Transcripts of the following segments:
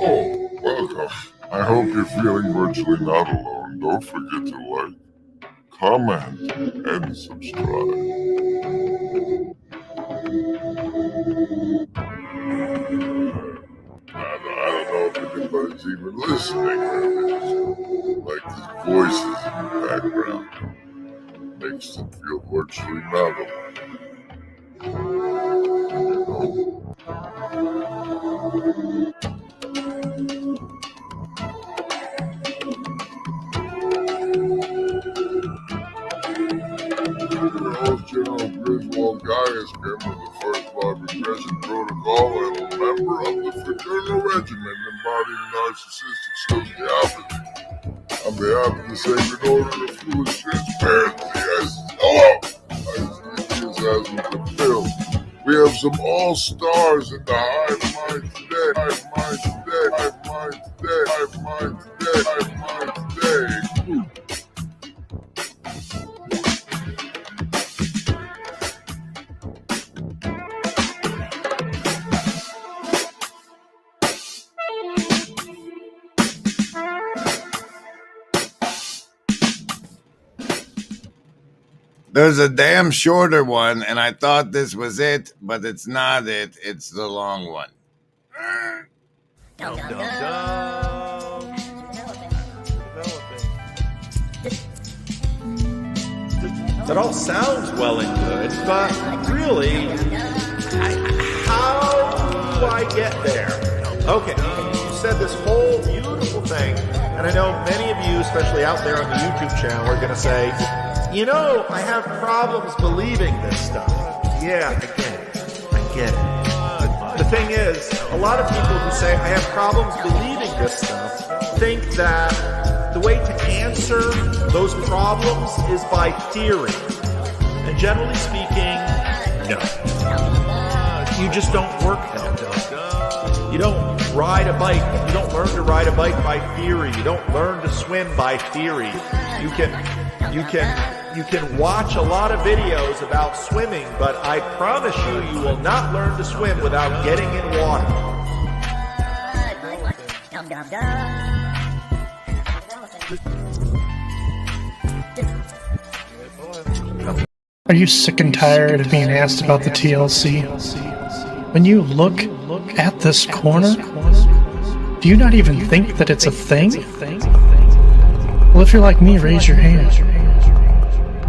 Oh, welcome. I hope you're feeling virtually not alone. Don't forget to like, comment, and subscribe. I don't know if anybody's even listening. Like these voices in the background makes them feel virtually not alone. Your host, General Griswold Gaius, member of the First Blood Regression Protocol and a member of the Fraternal Regiment embodying narcissistic sociopathy. On behalf of the Sacred Order of Foolish Transparency, I enthusiasm to fill. We have some all-stars in the hive mind today. Hive mind today. Hive mind today. Hive mind today. Hive mind today. There's a damn shorter one, and I thought this was it, but it's not it. It's the long one. Dum, dum, dum. That all sounds well and good, but really, how do I get there? Okay, you said this whole beautiful thing, and I know many of you, especially out there on the YouTube channel, are going to say, you know, I have problems believing this stuff. Yeah, I get it. The thing is, a lot of people who say I have problems believing this stuff think that the way to answer those problems is by theory. And generally speaking, no. You just don't work that way. You don't ride a bike. You don't learn to ride a bike by theory. You don't learn to swim by theory. You can watch a lot of videos about swimming, but I promise you will not learn to swim without getting in water. Are you sick and tired of being asked about the TLC? When you look at this corner, do you not even think that it's a thing? Well, if you're like me, raise your hand.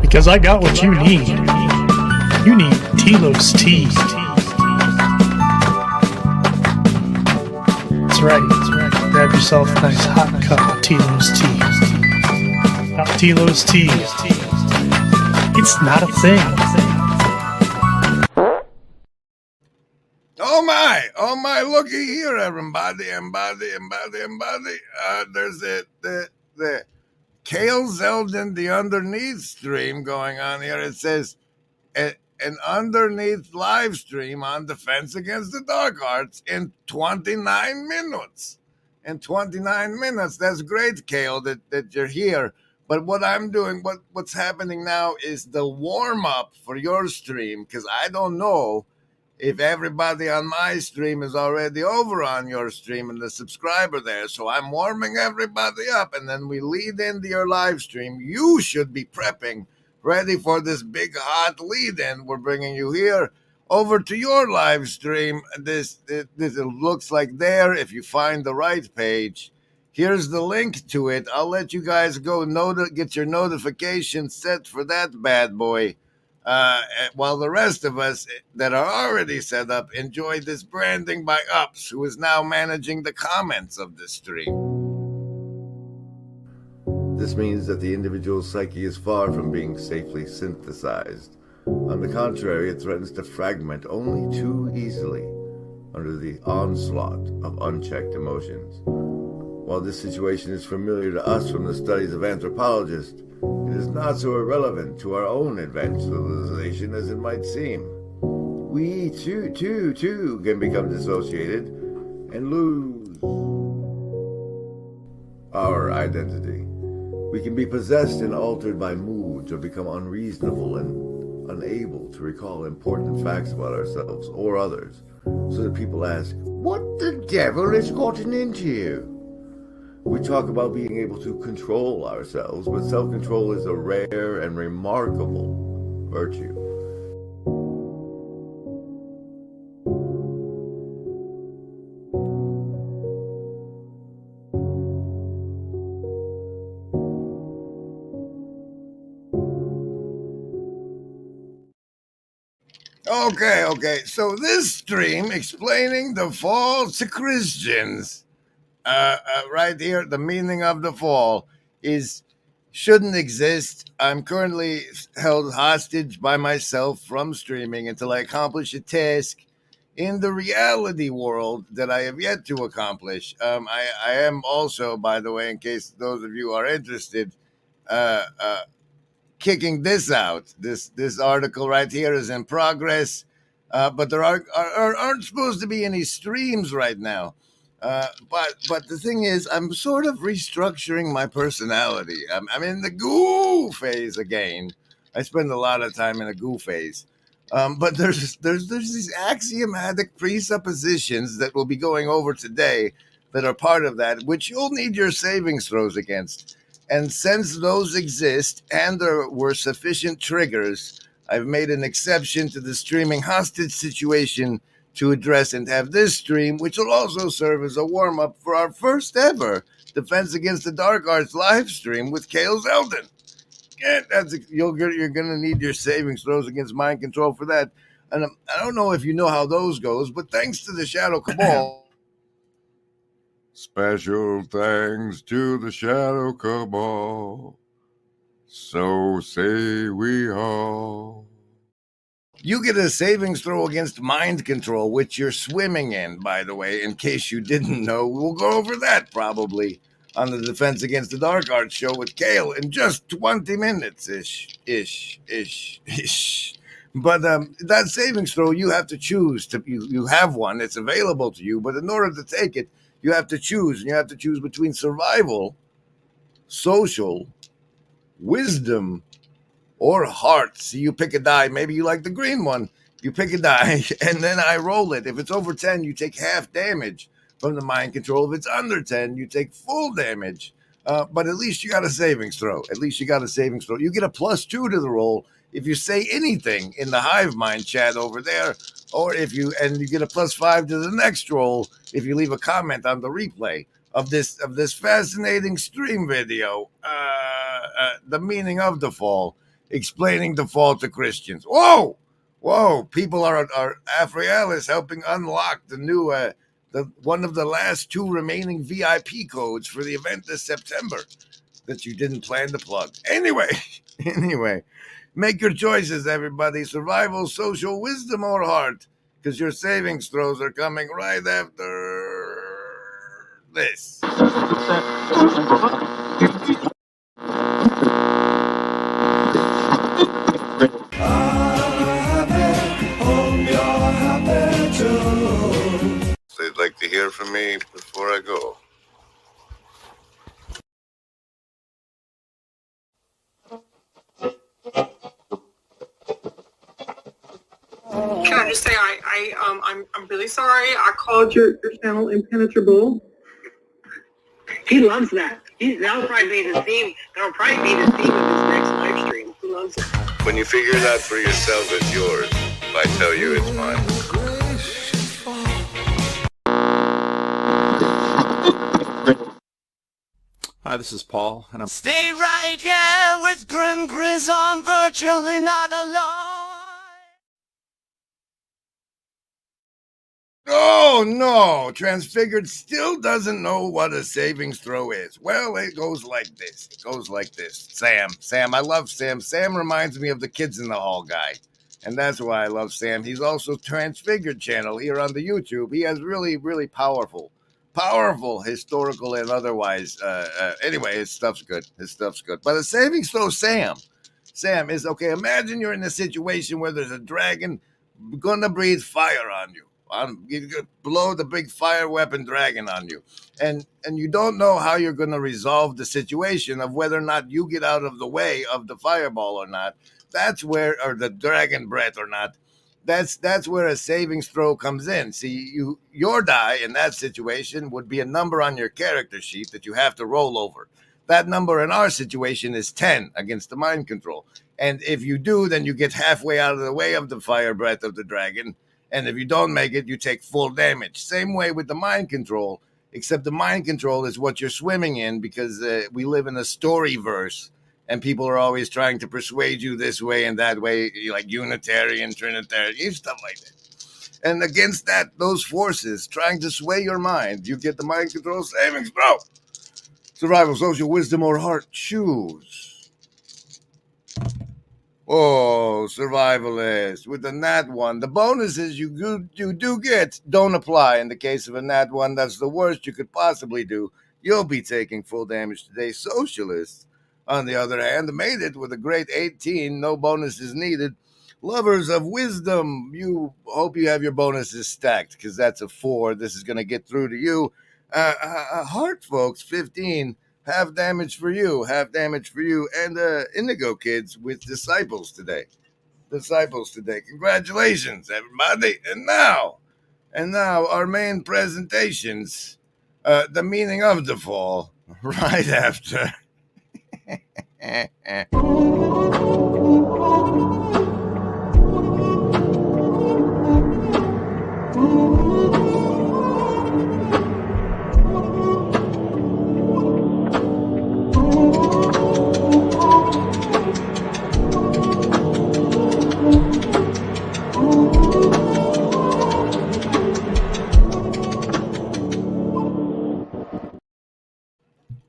Because I got what you need. You need Telos tea. That's right. Grab yourself a nice hot cup of Telos tea. Not Telos tea. It's not a thing. Oh my, looky here, everybody. There's the Kale Zeldin, the underneath stream going on here. It says an underneath live stream on Defense Against the Dark Arts in 29 minutes. In 29 minutes. That's great, Kale, that you're here. But what I'm doing, what's happening now is the warm-up for your stream, because I don't know if everybody on my stream is already over on your stream and the subscriber there. So I'm warming everybody up, and then we lead into your live stream. You should be prepping, ready for this big hot lead-in. We're bringing you here over to your live stream. This it looks like there, if you find the right page. Here's the link to it. I'll let you guys go get your notifications set for that bad boy. While the rest of us that are already set up enjoy this branding by Ups, who is now managing the comments of the stream. This means that the individual psyche is far from being safely synthesized. On the contrary, it threatens to fragment only too easily under the onslaught of unchecked emotions. While this situation is familiar to us from the studies of anthropologists, it is not so irrelevant to our own advanced civilization as it might seem. We too can become dissociated and lose our identity. We can be possessed and altered by moods or become unreasonable and unable to recall important facts about ourselves or others, so that people ask, "What the devil has gotten into you?" We talk about being able to control ourselves, but self-control is a rare and remarkable virtue. Okay. So this stream explaining the fall to Christians, right here, the meaning of the fall is shouldn't exist. I'm currently held hostage by myself from streaming until I accomplish a task in the reality world that I have yet to accomplish. I am also, by the way, in case those of you are interested, kicking this out. This article right here is in progress, but there aren't supposed to be any streams right now. But the thing is, I'm sort of restructuring my personality. I'm in the goo phase again. I spend a lot of time in a goo phase. But there's these axiomatic presuppositions that we'll be going over today that are part of that, which you'll need your savings throws against. And since those exist and there were sufficient triggers, I've made an exception to the streaming hostage situation to address and have this stream, which will also serve as a warm-up for our first ever Defense Against the Dark Arts live stream with Kale Zeldin. Yeah, you're going to need your savings throws against mind control for that. And I don't know if you know how those goes, but thanks to the Shadow Cabal. Special thanks to the Shadow Cabal. So say we all. You get a savings throw against mind control, which you're swimming in, by the way, in case you didn't know. We'll go over that probably on the Defense Against the Dark Arts show with Kale in just 20 minutes ish. But that savings throw, you have to choose. You have one. It's available to you. But in order to take it, you have to choose. And you have to choose between survival, social, wisdom, or heart. See, you pick a die. Maybe you like the green one. You pick a die, and then I roll it. If it's over 10, you take half damage from the mind control. If it's under 10, you take full damage. But at least you got a savings throw. You get a +2 to the roll if you say anything in the Hive Mind chat over there, or you get a +5 to the next roll if you leave a comment on the replay of this fascinating stream video, the meaning of the fall, explaining the fall to Christians. Whoa! People are Afriel helping unlock the new one of the last 2 remaining VIP codes for the event this September that you didn't plan to plug. Anyway, make your choices, everybody. Survival, social, wisdom, or heart, because your savings throws are coming right after this. They'd like to hear from me before I go. Can I just say I'm really sorry. I called your channel impenetrable. He loves that. That'll probably be the theme. That'll probably be the theme of his next live stream. He loves it. When you figure it out for yourself, it's yours. If I tell you, it's mine. Hi, this is Paul, and I'm... Stay right here with Grim Grizz on Virtually Not Alone. Oh, no. Transfigured still doesn't know what a savings throw is. Well, it goes like this. Sam. I love Sam. Sam reminds me of the Kids in the Hall guy. And that's why I love Sam. He's also Transfigured channel here on the YouTube. He has really, really powerful powerful, historical and otherwise. Anyway, his stuff's good. His stuff's good. But the saving throw, Sam is okay. Imagine you're in a situation where there's a dragon gonna breathe fire on you. You blow the big fire weapon dragon on you, and you don't know how you're going to resolve the situation of whether or not you get out of the way of the fireball or not. That's where, or the dragon breath or not. That's where a savings throw comes in. See, your die in that situation would be a number on your character sheet that you have to roll over. That number in our situation is 10 against the mind control. And if you do, then you get halfway out of the way of the fire breath of the dragon. And if you don't make it, you take full damage. Same way with the mind control, except the mind control is what you're swimming in because we live in a story verse and people are always trying to persuade you this way and that way, like Unitarian, Trinitarian, stuff like that. And against that, those forces trying to sway your mind, you get the mind control savings throw. Survival, social, wisdom, or heart, choose. Oh, survivalist with the nat one. The bonuses you do get don't apply in the case of a nat one. That's the worst you could possibly do. You'll be taking full damage today. Socialists, on the other hand, made it with a great 18. No bonuses needed. Lovers of wisdom, you hope you have your bonuses stacked because that's a 4. This is going to get through to you. Heart, folks, 15. Half damage for you, and Indigo Kids with Disciples today. Congratulations, everybody. And now our main presentations, the meaning of the fall, right after.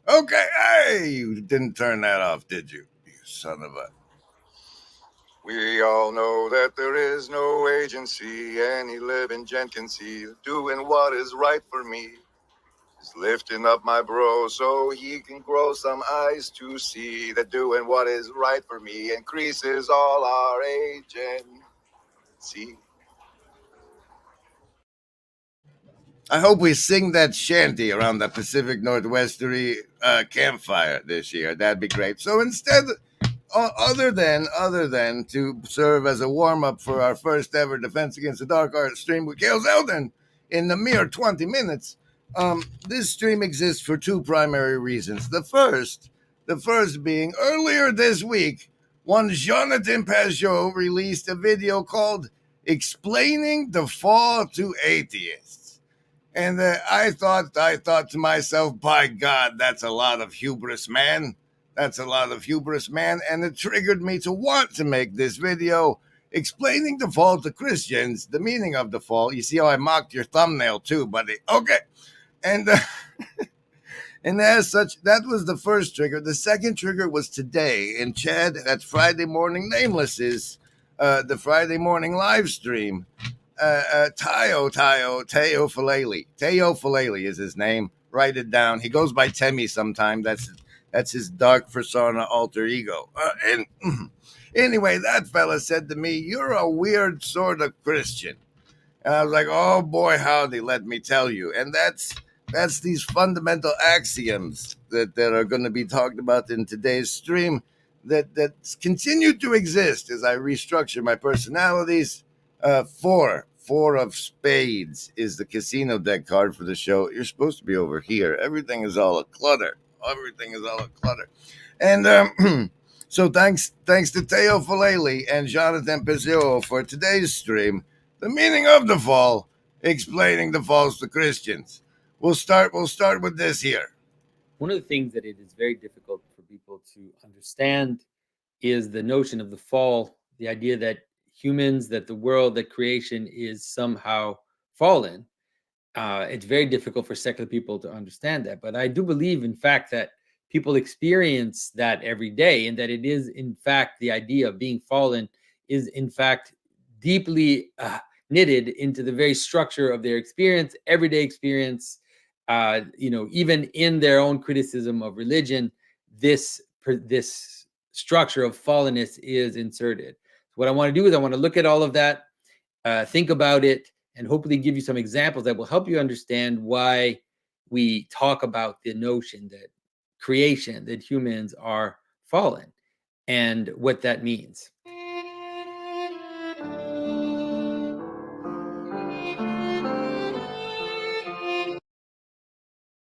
Okay, hey, you didn't turn that off, did you? You son of a... We all know that there is no agency any living gent can see. Doing what is right for me is lifting up my bro so he can grow some eyes to see that doing what is right for me increases all our agency. I hope we sing that shanty around the Pacific Northwesterly campfire this year. That'd be great. So instead, other than to serve as a warm-up for our first ever Defense Against the Dark Art stream with Gail Zeldin in the mere 20 minutes, this stream exists for 2 primary reasons. The first being earlier this week, one Jonathan Pajot released a video called Explaining the Fall to Atheists. And I thought to myself, by God, that's a lot of hubris, man. And it triggered me to want to make this video explaining the fall to Christians, the meaning of the fall. You see how I mocked your thumbnail too, buddy? Okay. And and as such, that was the first trigger. The second trigger was today in Chad, that Friday morning Nameless's, the Friday morning live stream. Teo Falele is his name. Write it down. He goes by Temi sometime. That's his dark persona alter ego. And anyway, that fella said to me, "You're a weird sort of Christian." And I was like, "Oh boy, howdy, let me tell you." And that's these fundamental axioms that are going to be talked about in today's stream that continue to exist as I restructure my personalities. 4 of spades is the casino deck card for the show. You're supposed to be over here. Everything is all a clutter. And so thanks to Teo Falele and Jonathan Pizio for today's stream, the meaning of the fall, explaining the falls to Christians. We'll start with this here. One of the things that it is very difficult for people to understand is the notion of the fall, the idea that humans, that the world, that creation is somehow fallen. It's very difficult for secular people to understand that. But I do believe, in fact, that people experience that every day, and that it is, in fact, the idea of being fallen is, in fact, deeply knitted into the very structure of their experience, everyday experience, even in their own criticism of religion, this structure of fallenness is inserted. What I want to do is I want to look at all of that, think about it, and hopefully give you some examples that will help you understand why we talk about the notion that creation, that humans are fallen, and what that means.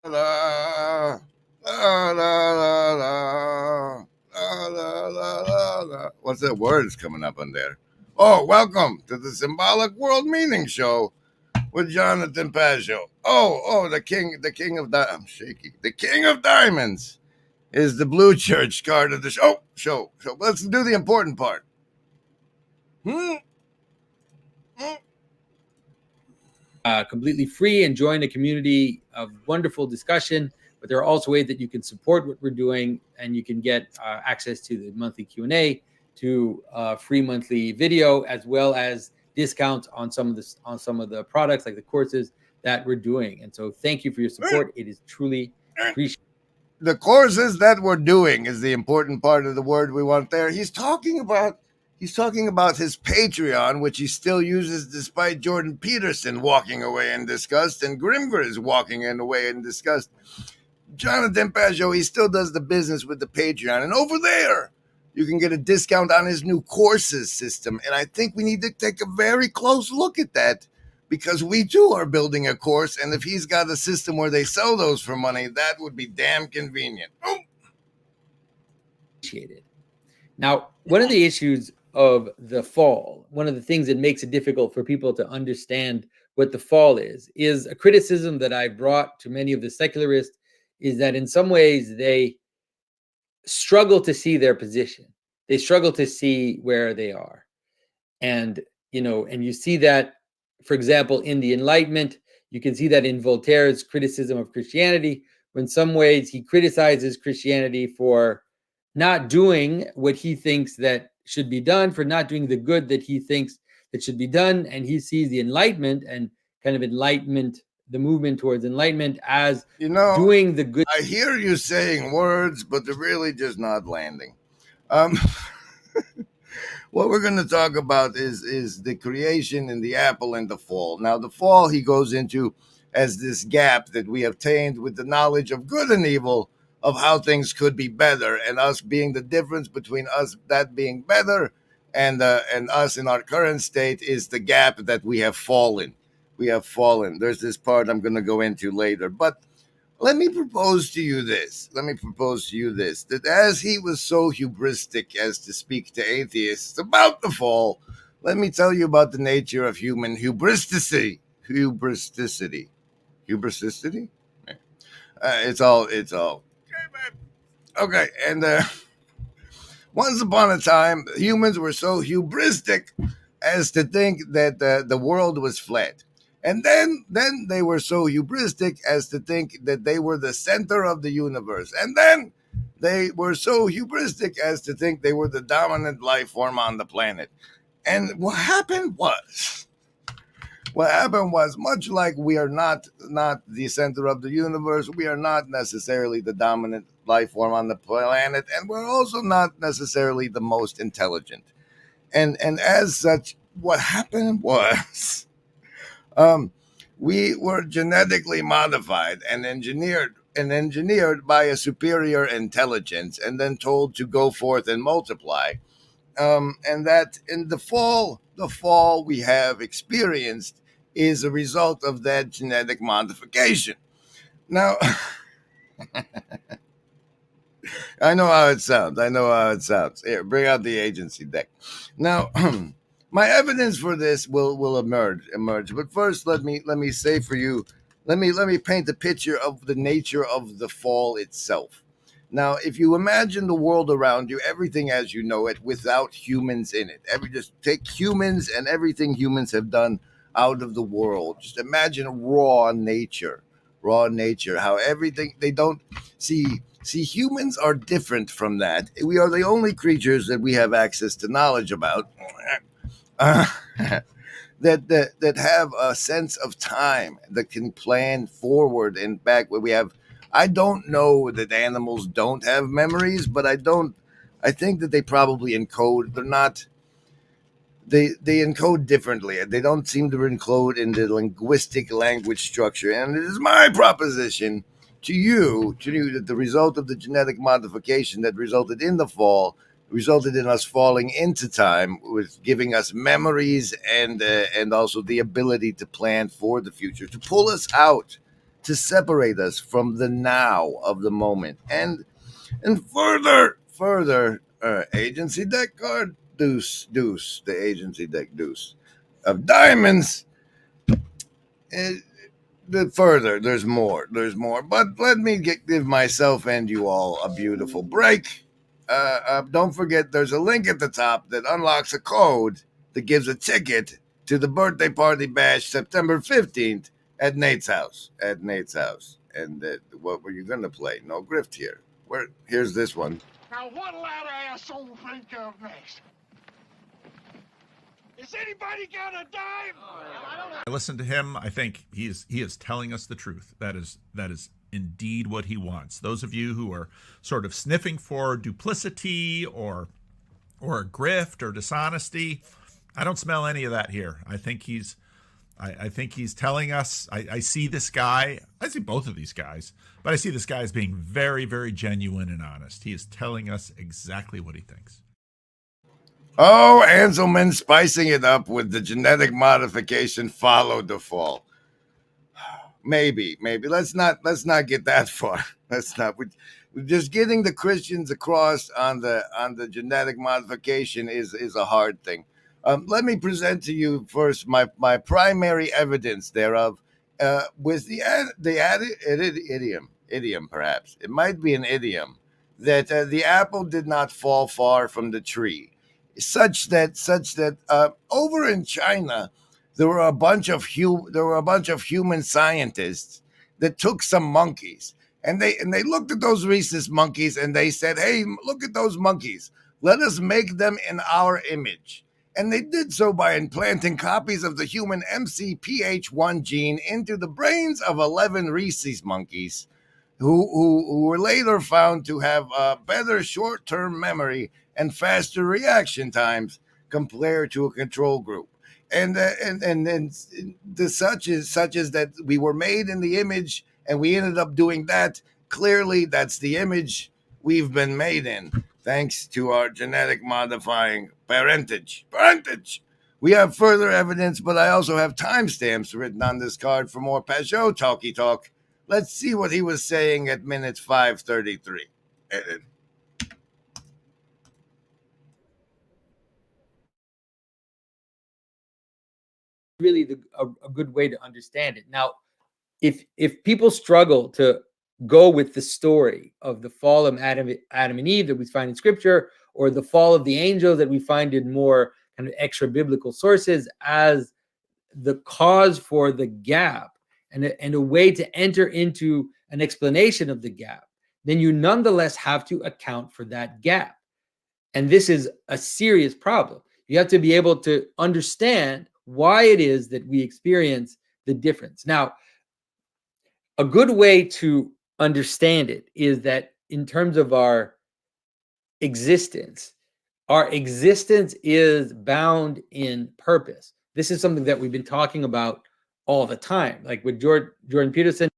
La, la, la, la, la, la, la, la, la. What's that word coming up on there? Oh, welcome to the Symbolic World Meaning Show with Jonathan Pazzo. The king of I'm shaky. The king of diamonds is the blue church card of the show. So let's do the important part. Completely free and join a community of wonderful discussion. But there are also ways that you can support what we're doing, and you can get access to the monthly Q&A, to free monthly video, as well as discounts on some of the products, like the courses that we're doing. And so thank you for your support. It is truly appreciated. The courses that we're doing is the important part of the word we want there. He's talking about his Patreon, which he still uses despite Jordan Peterson walking away in disgust and Grimgriz walking away in disgust. Jonathan Pazzo, he still does the business with the Patreon. And over there, you can get a discount on his new courses system. And I think we need to take a very close look at that, because we too are building a course. And if he's got a system where they sell those for money, that would be damn convenient. Appreciated. Now, one of the issues of the fall, one of the things that makes it difficult for people to understand what the fall is a criticism that I brought to many of the secularists, is that in some ways they struggle to see their position. They struggle to see where they are. And you see that, for example, in the Enlightenment. You can see that in Voltaire's criticism of Christianity, when in some ways he criticizes Christianity for not doing what he thinks that should be done, for not doing the good that he thinks that should be done. And he sees the Enlightenment and kind of enlightenment, the movement towards enlightenment, as doing the good. I hear you saying words, but they're really just not landing. What we're going to talk about is the creation and the apple and the fall. Now, the fall he goes into as this gap that we obtained with the knowledge of good and evil, of how things could be better, and us being the difference between us that being better and us in our current state is the gap that we have fallen. We have fallen. There's this part I'm going to go into later, but let me propose to you this, that as he was so hubristic as to speak to atheists about the fall, let me tell you about the nature of human hubristicity. It's all. Okay, and once upon a time, humans were so hubristic as to think that the world was flat. And then they were so hubristic as to think that they were the center of the universe. And then they were so hubristic as to think they were the dominant life form on the planet. And what happened was, much like we are not the center of the universe, we are not necessarily the dominant life form on the planet, and we're also not necessarily the most intelligent. And as such, what happened was, we were genetically modified and engineered by a superior intelligence, and then told to go forth and multiply. And that in the fall we have experienced is a result of that genetic modification. Now, I know how it sounds. Here, bring out the agency deck. Now, my evidence for this will emerge. But first, let me say for you, let me paint a picture of the nature of the fall itself. Now, if you imagine the world around you, everything as you know it, without humans in it, just take humans and everything humans have done out of the world. Just imagine raw nature, how everything they don't see. Humans are different from that. We are the only creatures that we have access to knowledge about that have a sense of time, that can plan forward and back. Where we have, I don't know that animals don't have memories, but I think that they probably encode. They're not. They encode differently. They don't seem to encode in the linguistic language structure. And it is my proposition to you that the result of the genetic modification that resulted in the fall resulted in us falling into time, with giving us memories and also the ability to plan for the future, to pull us out, to separate us from the now of the moment, and further agency deck card deuce, the agency deck deuce of diamonds. There's more, but let me give myself and you all a beautiful break. Don't forget, there's a link at the top that unlocks a code that gives a ticket to the birthday party bash September 15th at Nate's house. And what were you going to play? No grift here. Here's this one. Now what'll that asshole think of next? Is anybody got a dime? I listen to him. I think he is telling us the truth. That is indeed what he wants. Those of you who are sort of sniffing for duplicity or grift or dishonesty, I don't smell any of that here. I think he's telling us. I see this guy. I see both of these guys, but I see this guy as being very, very genuine and honest. He is telling us exactly what he thinks. Oh, Anselman spicing it up with the genetic modification followed the fall. Maybe. Let's not get that far. Let's not. We're just getting the Christians across on the genetic modification is a hard thing. Let me present to you first my primary evidence thereof, with the idiom, perhaps it might be an idiom, that the apple did not fall far from the tree, such that over in China there were a bunch of human scientists that took some monkeys, and they looked at those rhesus monkeys and they said, "Hey, look at those monkeys. Let us make them in our image." And they did so by implanting copies of the human MCPH1 gene into the brains of 11 rhesus monkeys, who were later found to have better short-term memory and faster reaction times compared to a control group. And the such is that we were made in the image, and we ended up doing that. Clearly, that's the image we've been made in, thanks to our genetic modifying parentage. We have further evidence, but I also have timestamps written on this card for more Peugeot talky talk. Let's see what he was saying at minute 5:33. Really a good way to understand it. Now, if people struggle to go with the story of the fall of Adam and Eve that we find in Scripture, or the fall of the angels that we find in more kind of extra biblical sources as the cause for the gap, and a way to enter into an explanation of the gap, then you nonetheless have to account for that gap. And this is a serious problem. You have to be able to understand why it is that we experience the difference. Now, a good way to understand it is that in terms of our existence is bound in purpose. This is something that we've been talking about all the time, like with Jordan Peterson.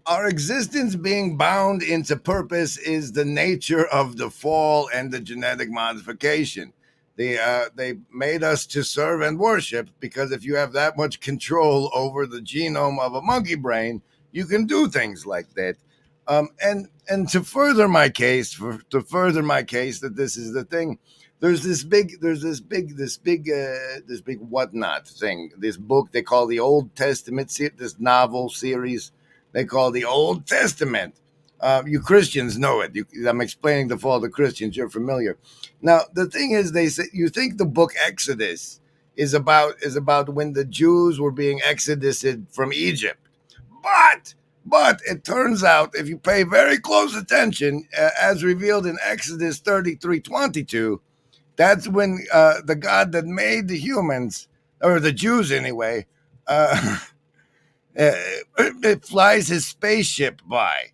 Our existence being bound into purpose is the nature of the fall and the genetic modification. They made us to serve and worship, because if you have that much control over the genome of a monkey brain, you can do things like that. And to further my case, that this is the thing, there's this big whatnot thing. This book they call the Old Testament, this novel series they call the Old Testament. You Christians know it. I'm explaining the fall of Christians. You're familiar. Now, the thing is, they say you think the book Exodus is about when the Jews were being exodused from Egypt, but it turns out, if you pay very close attention, as revealed in Exodus 33:22, that's when the God that made the humans or the Jews anyway, it flies his spaceship by.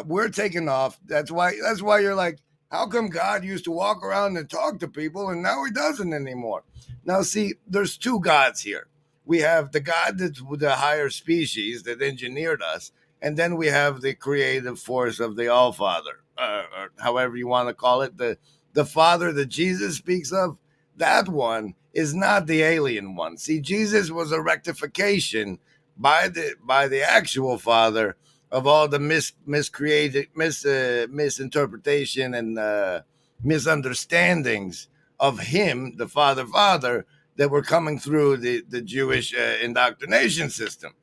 We're taking off. That's why you're like, how come God used to walk around and talk to people and now he doesn't anymore? Now, see, there's two gods here. We have the God that's the higher species that engineered us, and then we have the creative force of the All-Father, or however you want to call it, the Father that Jesus speaks of. That one is not the alien one. See, Jesus was a rectification by the actual Father of all the misinterpretation and misunderstandings of him, the Father, that were coming through the Jewish indoctrination system.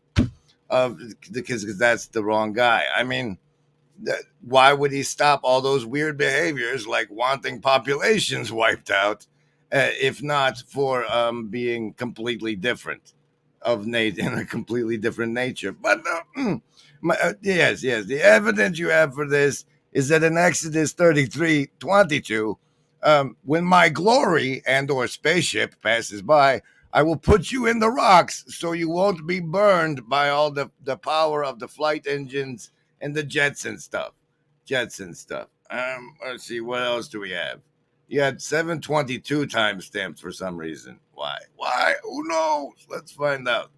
Because that's the wrong guy. I mean, why would he stop all those weird behaviors like wanting populations wiped out, if not for being completely different of in a completely different nature? But yes, the evidence you have for this is that in Exodus 33:22, when my glory and or spaceship passes by, I will put you in the rocks so you won't be burned by all the power of the flight engines and the jets and stuff. Let's see, what else do we have? You had 722 timestamps for some reason. Why? Who knows? Let's find out.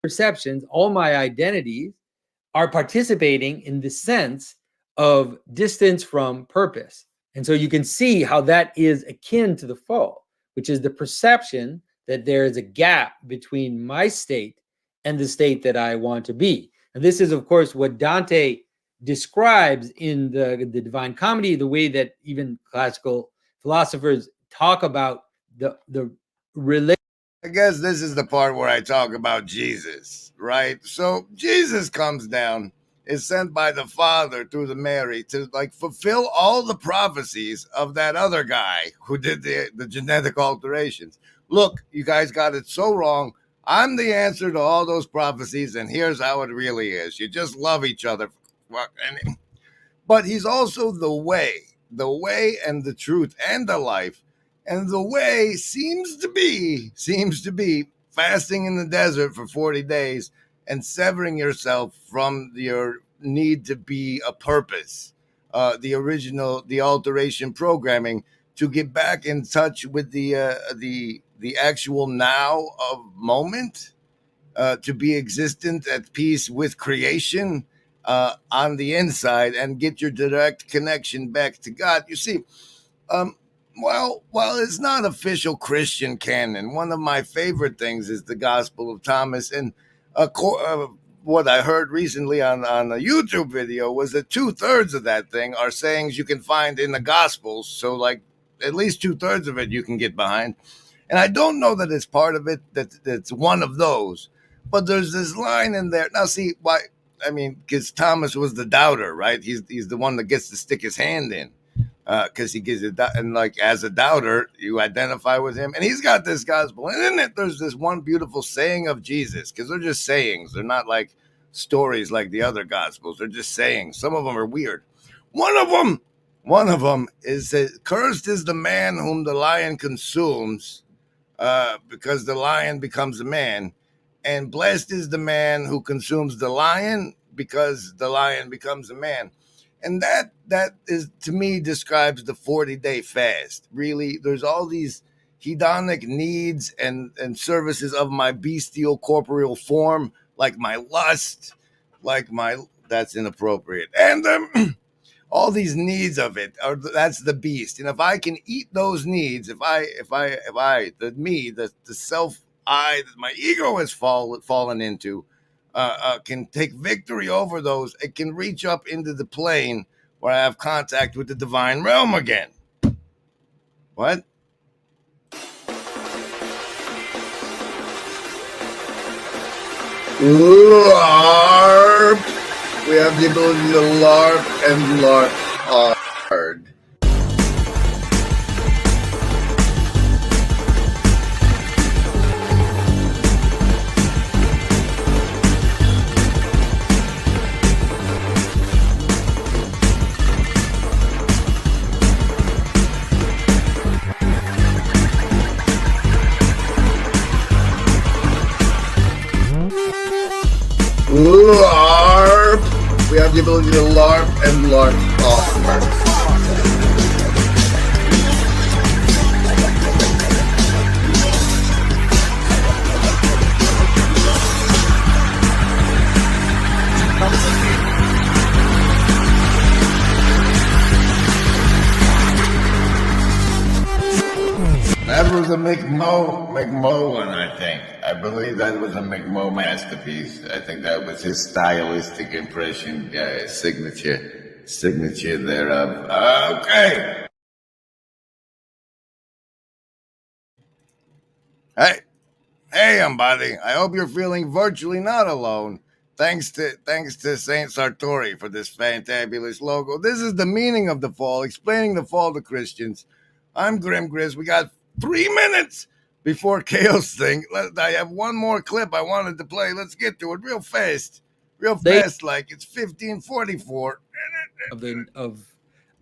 Perceptions, all my identities are participating in the sense of distance from purpose. And so you can see how that is akin to the fall, which is the perception that there is a gap between my state and the state that I want to be. And this is, of course, what Dante describes in the Divine Comedy, the way that even classical philosophers talk about the relation. I guess this is the part where I talk about Jesus, right? So Jesus comes down, is sent by the Father through the Mary to like fulfill all the prophecies of that other guy who did the genetic alterations. Look, you guys got it so wrong. I'm the answer to all those prophecies, and here's how it really is. You just love each other. But he's also the way and the truth and the life. And the way seems to be fasting in the desert for 40 days and severing yourself from your need to be a purpose, the alteration programming, to get back in touch with the actual now of moment, to be existent at peace with creation on the inside and get your direct connection back to God. You see, while it's not official Christian canon, one of my favorite things is the Gospel of Thomas. And what I heard recently on a YouTube video was that 2/3 of that thing are sayings you can find in the Gospels. So like at least 2/3 of it you can get behind. And I don't know that it's part of it, that's one of those. But there's this line in there. Now, see, why? I mean, because Thomas was the doubter, right? He's the one that gets to stick his hand in. Because he gives it, and like as a doubter, you identify with him, and he's got this gospel, and in it, there's this one beautiful saying of Jesus, because they're just sayings, they're not like stories like the other gospels, they're just sayings. Some of them are weird. One of them is that cursed is the man whom the lion consumes, because the lion becomes a man, and blessed is the man who consumes the lion, because the lion becomes a man. And that is, to me, describes the 40-day fast. Really, there's all these hedonic needs and services of my bestial corporeal form, like my lust, that's inappropriate. And all these needs of it, that's the beast. And if I can eat those needs, if I, the self I that my ego has fallen into, can take victory over those, it can reach up into the plane where I have contact with the divine realm again. What? LARP! We have the ability to LARP and LARP hard. give a little LARP and LARP offer. That was a McMo one, I think. I believe that was a McMo masterpiece. I think that was his stylistic impression, signature thereof. Okay. Hey, everybody. I hope you're feeling virtually not alone. Thanks to Saint Sartori for this fantabulous logo. This is the meaning of the fall, explaining the fall to Christians. I'm Grim Grizz. We got 3 minutes before Chaos thing. I have one more clip I wanted to play. Let's get to it real fast. Like it's 1544.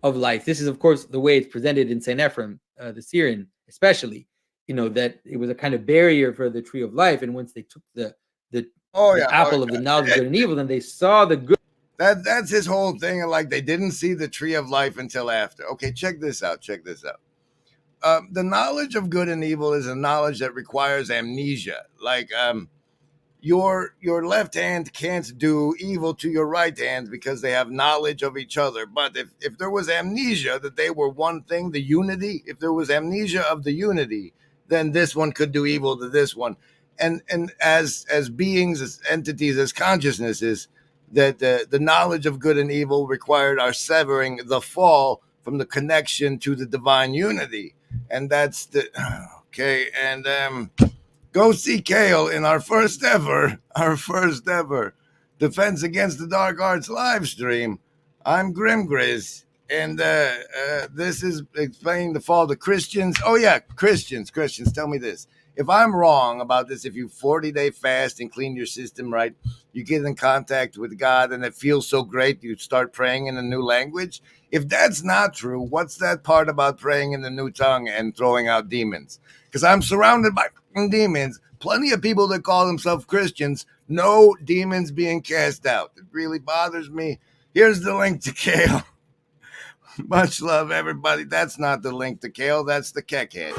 Of life. This is, of course, the way it's presented in Saint Ephrem, the Syrian, especially. That it was a kind of barrier for the tree of life, and once they took the apple of the knowledge of good and evil, then they saw the good. That's his whole thing. Like they didn't see the tree of life until after. Okay, check this out. The knowledge of good and evil is a knowledge that requires amnesia. Like your left hand can't do evil to your right hand because they have knowledge of each other. But if there was amnesia that they were one thing, the unity, if there was amnesia of the unity, then this one could do evil to this one. And as beings, as entities, as consciousnesses, that the knowledge of good and evil required our severing the fall from the connection to the divine unity. And that's okay. And go see Kale in our first ever Defense Against the Dark Arts live stream. I'm Grim Grizz, and this is explaining the fall to Christians. Oh yeah, Christians, tell me this. If I'm wrong about this, if you 40-day fast and clean your system right, you get in contact with God and it feels so great, you start praying in a new language. If that's not true, what's that part about praying in the new tongue and throwing out demons? Because I'm surrounded by demons. Plenty of people that call themselves Christians, no demons being cast out. It really bothers me. Here's the link to Kale. Much love, everybody. That's not the link to Kale. That's the Keckhead.